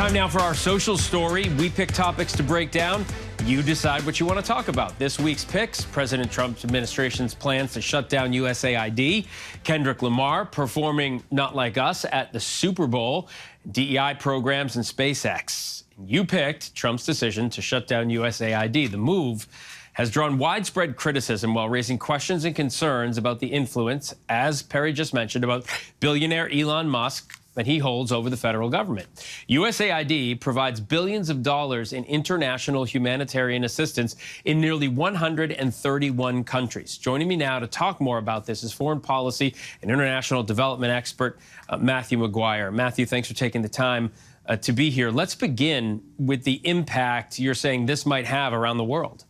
Time now for our social story. We pick topics to break down. You decide what you want to talk about. This week's picks: President Trump's administration's plans to shut down USAID, Kendrick Lamar performing Not Like Us at the Super Bowl, DEI programs, and SpaceX. You picked Trump's decision to shut down USAID. The move has drawn widespread criticism while raising questions and concerns about the influence, as Perry just mentioned, about billionaire Elon Musk that he holds over the federal government. USAID provides billions of dollars in international humanitarian assistance in nearly 131 countries. Joining me now to talk more about this is foreign policy and international development expert Matthew McGuire. Matthew, thanks for taking the time to be here. Let's begin with the impact you're saying this might have around the world.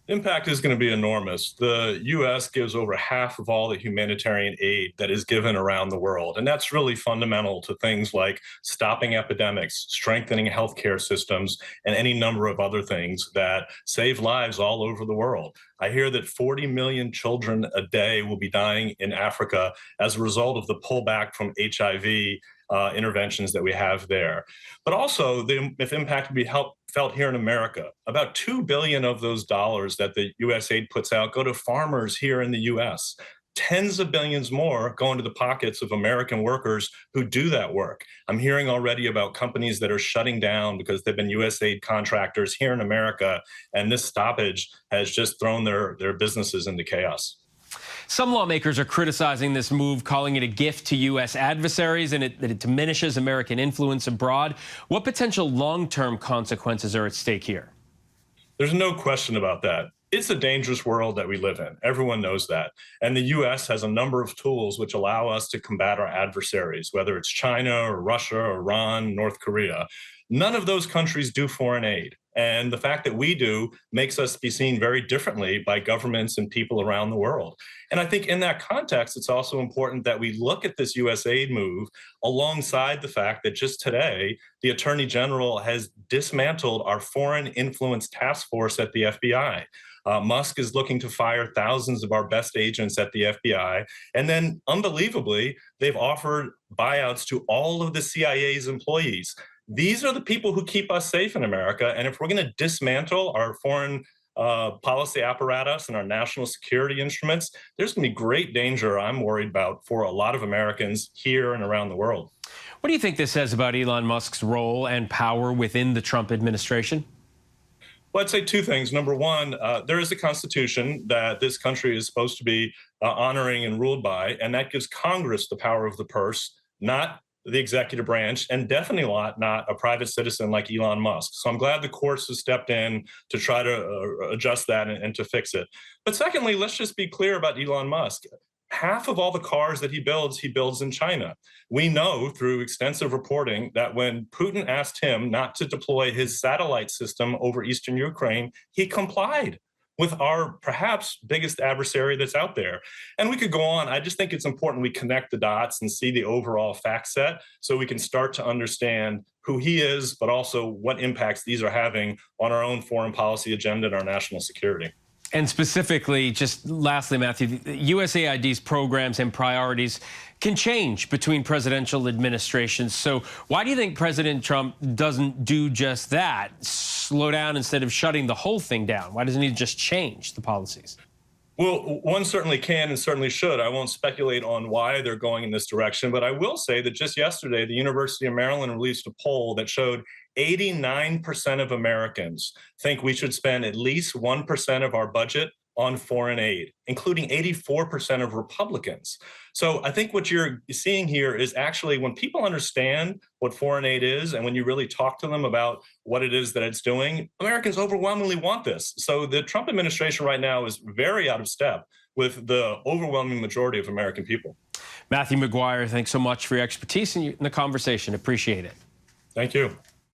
Impact is going to be enormous. The U.S. gives over half of all the humanitarian aid that is given around the world. And that's really fundamental to things like stopping epidemics, strengthening healthcare systems, and any number of other things that save lives all over the world. I hear that 40 million children a day will be dying in Africa as a result of the pullback from HIV interventions that we have there. But also, if impact would be felt here in America, about $2 billion of those dollars that the USAID puts out go to farmers here in the U.S. Tens of billions more go into the pockets of American workers who do that work. I'm hearing already about companies that are shutting down because they've been USAID contractors here in America, and this stoppage has just thrown their businesses into chaos. Some lawmakers are criticizing this move, calling it a gift to U.S. adversaries and that it diminishes American influence abroad. What potential long-term consequences are at stake here? There's no question about that. It's a dangerous world that we live in. Everyone knows that. And the U.S. has a number of tools which allow us to combat our adversaries, whether it's China or Russia, or Iran, North Korea. None of those countries do foreign aid. And the fact that we do makes us be seen very differently by governments and people around the world. And I think in that context, it's also important that we look at this USAID move alongside the fact that just today, the Attorney General has dismantled our foreign influence task force at the FBI. Musk is looking to fire thousands of our best agents at the FBI. And then, unbelievably, they've offered buyouts to all of the CIA's employees. These are the people who keep us safe in America. And if we're going to dismantle our foreign policy apparatus and our national security instruments, there's going to be great danger, I'm worried about, for a lot of Americans here and around the world. What do you think this says about Elon Musk's role and power within the Trump administration? Well, I'd say two things. Number one, there is a constitution that this country is supposed to be honoring and ruled by, and that gives Congress the power of the purse, not the executive branch, and definitely not a private citizen like Elon Musk. So I'm glad the courts have stepped in to try to adjust that and to fix it. But secondly, let's just be clear about Elon Musk. Half of all the cars that he builds in China. We know through extensive reporting that when Putin asked him not to deploy his satellite system over eastern Ukraine, he complied with our perhaps biggest adversary that's out there. And we could go on. I just think it's important we connect the dots and see the overall fact set so we can start to understand who he is, but also what impacts these are having on our own foreign policy agenda and our national security. And specifically, just lastly, Matthew, USAID's programs and priorities can change between presidential administrations. So why do you think President Trump doesn't do just that, slow down instead of shutting the whole thing down? Why doesn't he just change the policies? Well, one certainly can and certainly should. I won't speculate on why they're going in this direction, but I will say that just yesterday, the University of Maryland released a poll that showed 89% of Americans think we should spend at least 1% of our budget on foreign aid, including 84% of Republicans. So I think what you're seeing here is actually when people understand what foreign aid is and when you really talk to them about what it is that it's doing, Americans overwhelmingly want this. So the Trump administration right now is very out of step with the overwhelming majority of American people. Matthew McGuire, thanks so much for your expertise in the conversation. Appreciate it. Thank you.